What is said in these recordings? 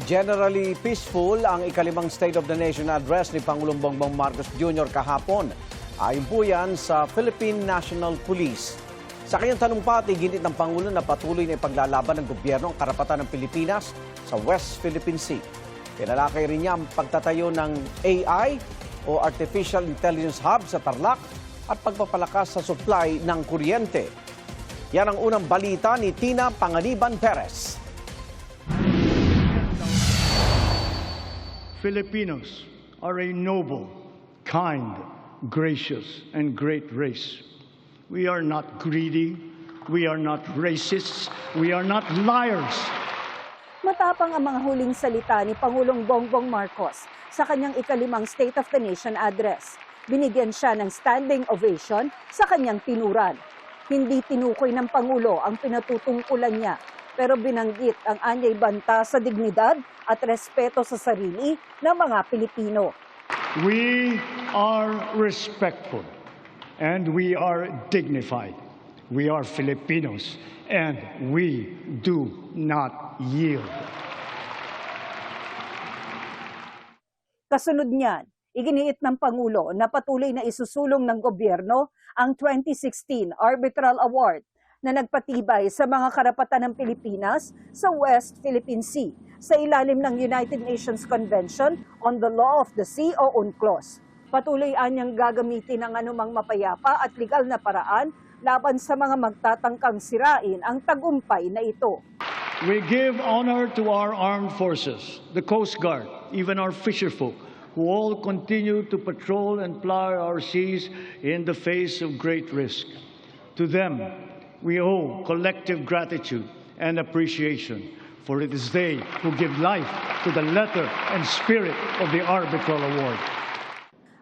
Generally peaceful ang ikalimang State of the Nation address ni Pangulong Bongbong Marcos Jr. kahapon. Ayon po yan sa Philippine National Police. Sa kanyang talumpati, ginit ng Pangulo na patuloy na ipaglalaban ng gobyerno ang karapatan ng Pilipinas sa West Philippine Sea. Tinalakay rin niya ang pagtatayo ng AI o Artificial Intelligence Hub sa Tarlac at pagpapalakas sa supply ng kuryente. Yan ang unang balita ni Tina Panganiban Perez. Filipinos are a noble, kind, gracious, and great race. We are not greedy, we are not racists, we are not liars. Matapang ang mga huling salita ni Pangulong Bongbong Marcos sa kanyang ikalimang State of the Nation address. Binigyan siya ng standing ovation sa kanyang tinuran. Hindi tinukoy ng Pangulo ang pinatutungkulan niya, pero binanggit ang anyay banta sa dignidad at respeto sa sarili ng mga Pilipino. We are respectful and we are dignified. We are Filipinos and we do not yield. Kasunod niyan, iginiit ng Pangulo na patuloy na isusulong ng gobyerno ang 2016 Arbitral Award na nagpatibay sa mga karapatan ng Pilipinas sa West Philippine Sea sa ilalim ng United Nations Convention on the Law of the Sea o UNCLOS. Patuloy anyang gagamitin ang anumang mapayapa at legal na paraan laban sa mga magtatangkang sirain ang tagumpay na ito. We give honor to our armed forces, the Coast Guard, even our fisherfolk, who all continue to patrol and plow our seas in the face of great risk. To them, we owe collective gratitude and appreciation, for it is they who give life to the letter and spirit of the Arbitral Award.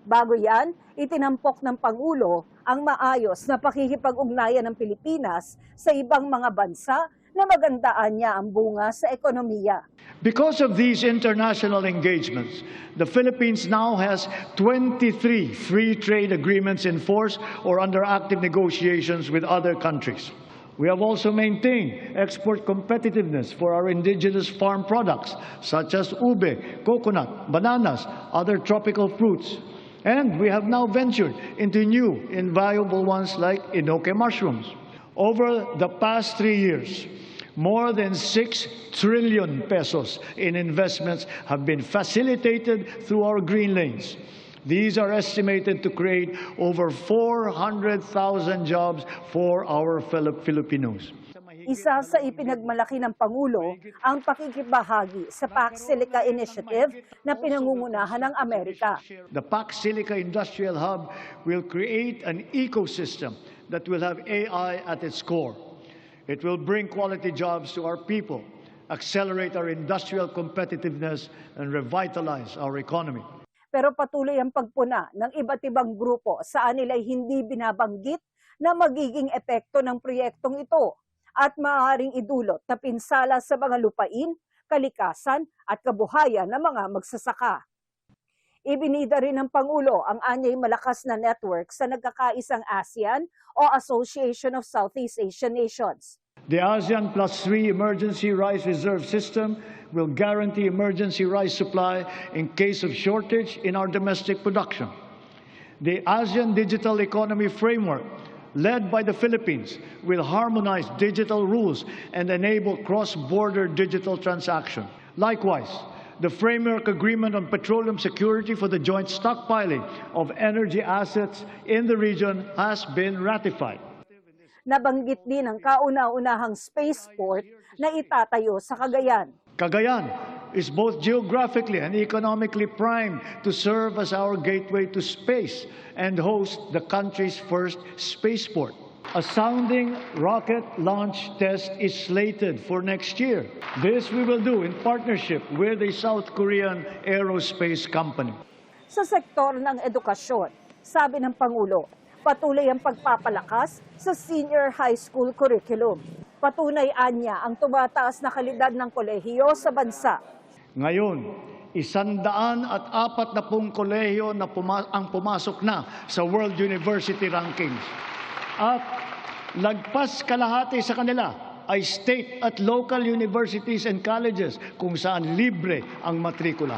Bago yan, itinampok ng Pangulo ang maayos na pakikipag-ugnayan ng Pilipinas sa ibang mga bansa na magandaan niya ang bunga sa ekonomiya. Because of these international engagements, the Philippines now has 23 free trade agreements in force or under active negotiations with other countries. We have also maintained export competitiveness for our indigenous farm products, such as ube, coconut, bananas, other tropical fruits. And we have now ventured into new, invaluable ones like enoque mushrooms. Over the past 3 years, more than 6 trillion pesos in investments have been facilitated through our green lanes. These are estimated to create over 400,000 jobs for our fellow Filipinos. Isa sa ipinagmalaki ng Pangulo ang pakikibahagi sa Pax Silica Initiative na pinangungunahan ng Amerika. The Pax Silica Industrial Hub will create an ecosystem that will have AI at its core. It will bring quality jobs to our people, accelerate our industrial competitiveness, and revitalize our economy. Pero patuloy ang pagpuna ng iba't ibang grupo saan nila'y hindi binabanggit na magiging epekto ng proyektong ito at maaaring idulot na pinsala sa mga lupain, kalikasan at kabuhayan ng mga magsasaka. Ibinida rin ng Pangulo ang anyay malakas na network sa nagkakaisang ASEAN o Association of Southeast Asian Nations. The ASEAN +3 Emergency Rice Reserve System will guarantee emergency rice supply in case of shortage in our domestic production. The ASEAN Digital Economy Framework, led by the Philippines, will harmonize digital rules and enable cross-border digital transaction. Likewise, the Framework Agreement on Petroleum Security for the joint stockpiling of energy assets in the region has been ratified. Nabanggit din ang kauna-unahang spaceport na itatayo sa Cagayan. Cagayan is both geographically and economically primed to serve as our gateway to space and host the country's first spaceport. A sounding rocket launch test is slated for next year. This we will do in partnership with a South Korean aerospace company. Sa sektor ng edukasyon, sabi ng Pangulo, patuloy ang pagpapalakas sa senior high school curriculum. Patunay anya ang tumataas na kalidad ng kolehiyo sa bansa. Ngayon, 140 kolehiyo na ang pumasok na sa World University Rankings. At lagpas kalahati sa kanila ay state at local universities and colleges kung saan libre ang matrikula.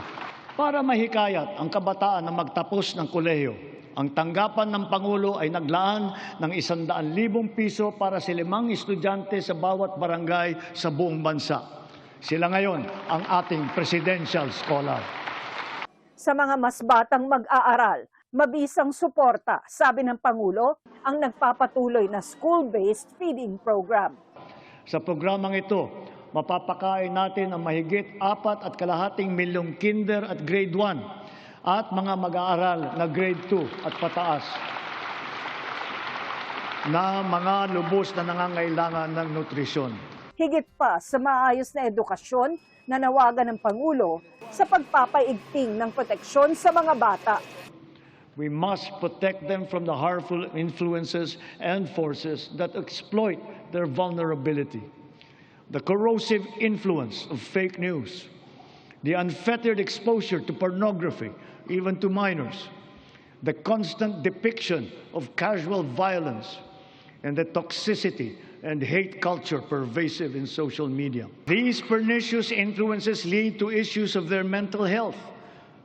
Para mahikayat ang kabataan na magtapos ng kolehiyo, ang tanggapan ng Pangulo ay naglaan ng 100,000 piso para sa 5 estudyante sa bawat barangay sa buong bansa. Sila ngayon ang ating presidential scholar. Sa mga mas batang mag-aaral, mabisang suporta, sabi ng Pangulo, ang nagpapatuloy na school-based feeding program. Sa programang ito, mapapakain natin ang mahigit 4.2 milyong kinder at grade 1 at mga mag-aaral na grade 2 at pataas na mga lubos na nangangailangan ng nutrisyon. Higit pa sa maayos na edukasyon na nawagan ng Pangulo sa pagpapaigting ng proteksyon sa mga bata. We must protect them from the harmful influences and forces that exploit their vulnerability. The corrosive influence of fake news, the unfettered exposure to pornography, even to minors, the constant depiction of casual violence, and the toxicity and hate culture pervasive in social media. These pernicious influences lead to issues of their mental health,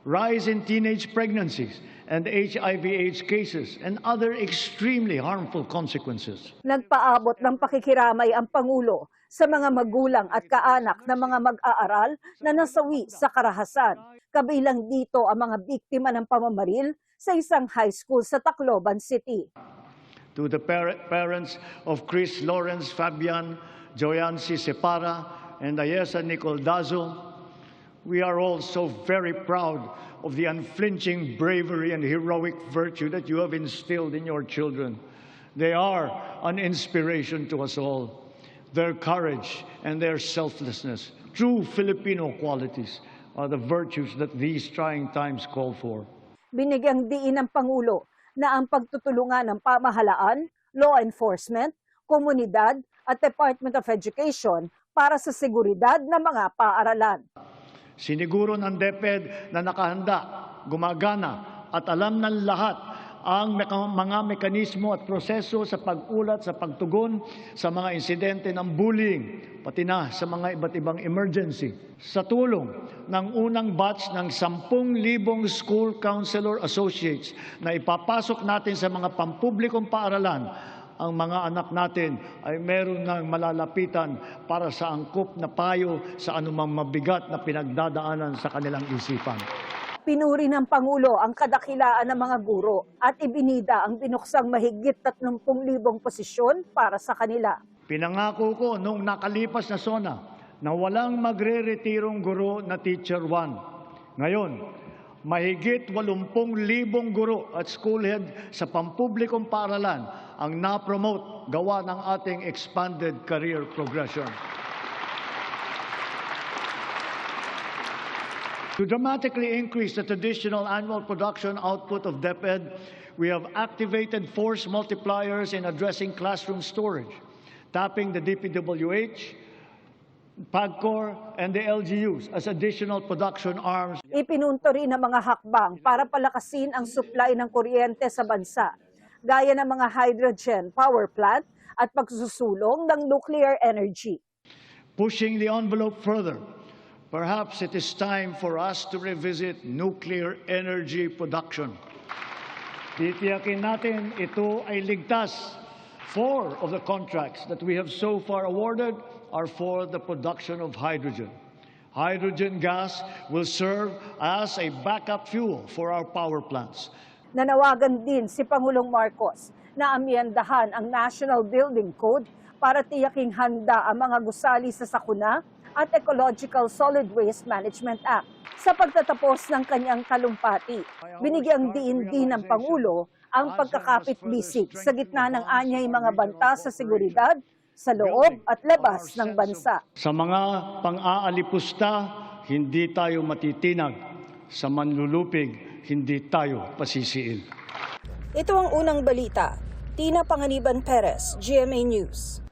rise in teenage pregnancies, and HIV/AIDS cases, and other extremely harmful consequences. Nagpaabot ng pakikiramay ang Pangulo sa mga magulang at kaanak ng mga mag-aaral na nasawi sa karahasan. Kabilang dito ang mga biktima ng pamamaril sa isang high school sa Tacloban City. To the parents of Chris Lawrence Fabian, Joyancy Separa, and Ayesa Nicole Dazo, we are all so very proud of the unflinching bravery and heroic virtue that you have instilled in your children. They are an inspiration to us all. Their courage and their selflessness, true Filipino qualities, are the virtues that these trying times call for. Binigyang diin ng Pangulo na ang pagtutulungan ng pamahalaan, law enforcement, komunidad at Department of Education para sa seguridad ng mga paaralan. Siniguro ng DepEd na nakahanda, gumagana at alam ng lahat ang mga mekanismo at proseso sa pag-ulat, sa pagtugon sa mga insidente ng bullying, pati na sa mga iba't ibang emergency. Sa tulong ng unang batch ng 10,000 school counselor associates na ipapasok natin sa mga pampublikong paaralan, ang mga anak natin ay meron ng malalapitan para sa angkop na payo sa anumang mabigat na pinagdadaanan sa kanilang isipan. Pinuri ng Pangulo ang kadakilaan ng mga guro at ibinida ang binuksang mahigit 30,000 posisyon para sa kanila. Pinangako ko noong nakalipas na SONA na walang magre-retirong guro na Teacher 1. Ngayon, mahigit 80,000 guro at school head sa pampublikong paaralan ang na-promote gawa ng ating expanded career progression. To dramatically increase the traditional annual production output of DepEd, we have activated force multipliers in addressing classroom storage, tapping the DPWH, PAGCOR, and the LGUs as additional production arms. Ipinunto rin ang mga hakbang para palakasin ang supply ng kuryente sa bansa, gaya ng mga hydrogen power plant at pagsusulong ng nuclear energy. Pushing the envelope further, perhaps it is time for us to revisit nuclear energy production. Titiyakin natin ito ay ligtas. 4 of the contracts that we have so far awarded are for the production of hydrogen. Hydrogen gas will serve as a backup fuel for our power plants. Nanawagan din si Pangulong Marcos na amyendahan ang National Building Code para tiyaking handa ang mga gusali sa sakuna at Ecological Solid Waste Management Act. Sa pagtatapos ng kanyang talumpati, binigyang diin din ng Pangulo ang pagkakapit-bisig sa gitna ng anyay mga banta sa seguridad sa loob at labas ng bansa. Sa mga pang-aalipusta, hindi tayo matitinag. Sa manlulupig, hindi tayo pasisiil. Ito ang unang balita. Tina Panganiban Perez, GMA News.